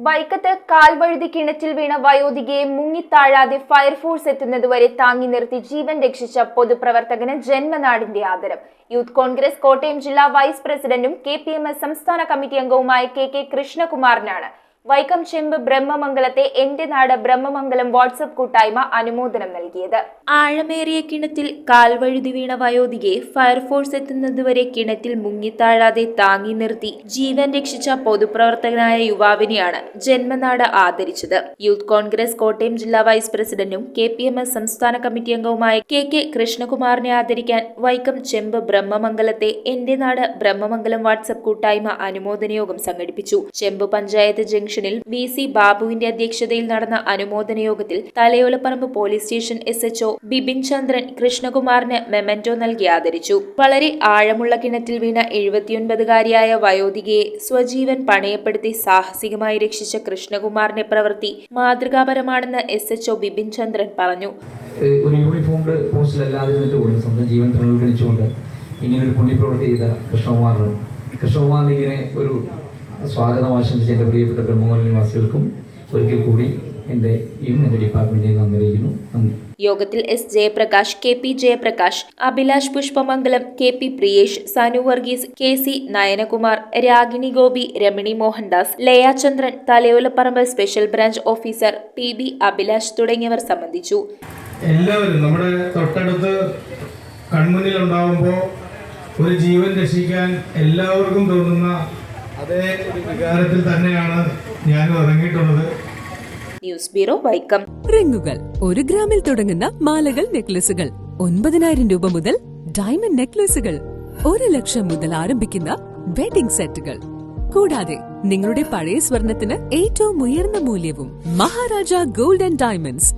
വൈക്കത്ത് കാൽവഴുതി കിണറ്റിൽ വീണ വയോധികയെ മുങ്ങിത്താഴാതെ ഫയർഫോഴ്സ് എത്തുന്നതുവരെ താങ്ങി നിർത്തി ജീവൻ രക്ഷിച്ച പൊതുപ്രവർത്തകന് ജന്മനാടിന്റെ ആദരം. യൂത്ത് കോൺഗ്രസ് കോട്ടയം ജില്ലാ വൈസ് പ്രസിഡന്റും KPMS സംസ്ഥാന കമ്മിറ്റി അംഗവുമായ KK കൃഷ്ണകുമാറിനാണ് വൈക്കം ചെമ്പ് ബ്രഹ്മമംഗലത്തെ എന്റെ നാട് ബ്രഹ്മമംഗലം വാട്സ്ആപ്പ് കൂട്ടായ്മ അനുമോദനം നൽകിയത്. ആഴമേറിയ കിണറ്റിൽ കാൽവഴുതി വീണ വയോധികയെ ഫയർഫോഴ്സ് എത്തുന്നതുവരെ കിണറ്റിൽ മുങ്ങിത്താഴാതെ താങ്ങി നിർത്തി ജീവൻ രക്ഷിച്ച പൊതുപ്രവർത്തകനായ യുവാവിനെയാണ് ജന്മനാട് ആദരിച്ചത്. യൂത്ത് കോൺഗ്രസ് കോട്ടയം ജില്ലാ വൈസ് പ്രസിഡന്റും KPMS സംസ്ഥാന കമ്മിറ്റി അംഗവുമായ KK കൃഷ്ണകുമാറിനെ ആദരിക്കാൻ വൈക്കം ചെമ്പ് ബ്രഹ്മമംഗലത്തെ എന്റെ നാട് ബ്രഹ്മമംഗലം വാട്സ്ആപ്പ് കൂട്ടായ്മ അനുമോദന യോഗം സംഘടിപ്പിച്ചു. ചെമ്പ് പഞ്ചായത്ത് ജംഗ്ഷനിൽ VC ബാബുവിന്റെ അധ്യക്ഷതയിൽ നടന്ന അനുമോദന യോഗത്തിൽ Thalayolaparambu police station SHO Bipin Chandran കൃഷ്ണകുമാറിന് മെമന്റോ നൽകി ആദരിച്ചു. വളരെ ആഴമുള്ള കിണറ്റിൽ വീണ 79-കാരിയായ വയോധികയെ സ്വജീവൻ പണയപ്പെടുത്തി സാഹസികമായി രക്ഷിച്ച കൃഷ്ണകുമാറിന്റെ പ്രവൃത്തി മാതൃകാപരമാണെന്ന് SHO ബിപിൻ ചന്ദ്രൻ പറഞ്ഞു. ഒരു യൂണിഫോംഡ് പോസ്റ്റിലല്ലാതെ സ്വന്തം ജീവൻ പ്രകടിപ്പിച്ചുകൊണ്ട് ഇങ്ങനൊരു പുണ്യപ്രവൃത്തി ചെയ്ത കൃഷ്ണകുമാറിന് ഇങ്ങനെ ഒരു സ്വാഗതം ആശംസിച്ച എൻ്റെ പ്രിയപ്പെട്ട ബ്രഹ്മമംഗലം നിവാസികൾക്കും ഒരിക്കൽ കൂടി എൻ്റെ ഡിപ്പാർട്ട്മെന്റിനെ നന്ദി അറിയിക്കുന്നു. യോഗത്തിൽ S Jayaprakash, KP Jayaprakash, Abhilash Pushpamangalam, KP Priyesh, Sanu Varghese, KC Nayanakumar, Ragini Gopi, Ramani Mohandas, Layachandran, Thalayolaparambu special branch officer PB Abhilash തുടങ്ങിയവർ സംബന്ധിച്ചു. എല്ലാവരും നമ്മുടെ തൊട്ടടുത്ത് കൺമുന്നിൽ ഉണ്ടാവുമ്പോൾ ഒരു ജീവൻ രക്ഷിക്കാൻ എല്ലാവർക്കും തോന്നുന്ന അതേ വികാരത്തിൽ തന്നെയാണ് ഞാൻ ഇറങ്ങിയിട്ടുള്ളത്. News bureau, Vaikom. റിങ്ങുകൾ 1 ഗ്രാമിൽ തുടങ്ങുന്ന മാലകൾ, നെക്ലസുകൾ 9,000 രൂപ മുതൽ ഡയമണ്ട് നെക്ലസുകൾ 1 ലക്ഷം മുതൽ ആരംഭിക്കുന്ന വെഡിംഗ് സെറ്റുകൾ, കൂടാതെ നിങ്ങളുടെ പഴയ സ്വർണത്തിന് ഏറ്റവും ഉയർന്ന മൂല്യവും. Maharaja gold and diamonds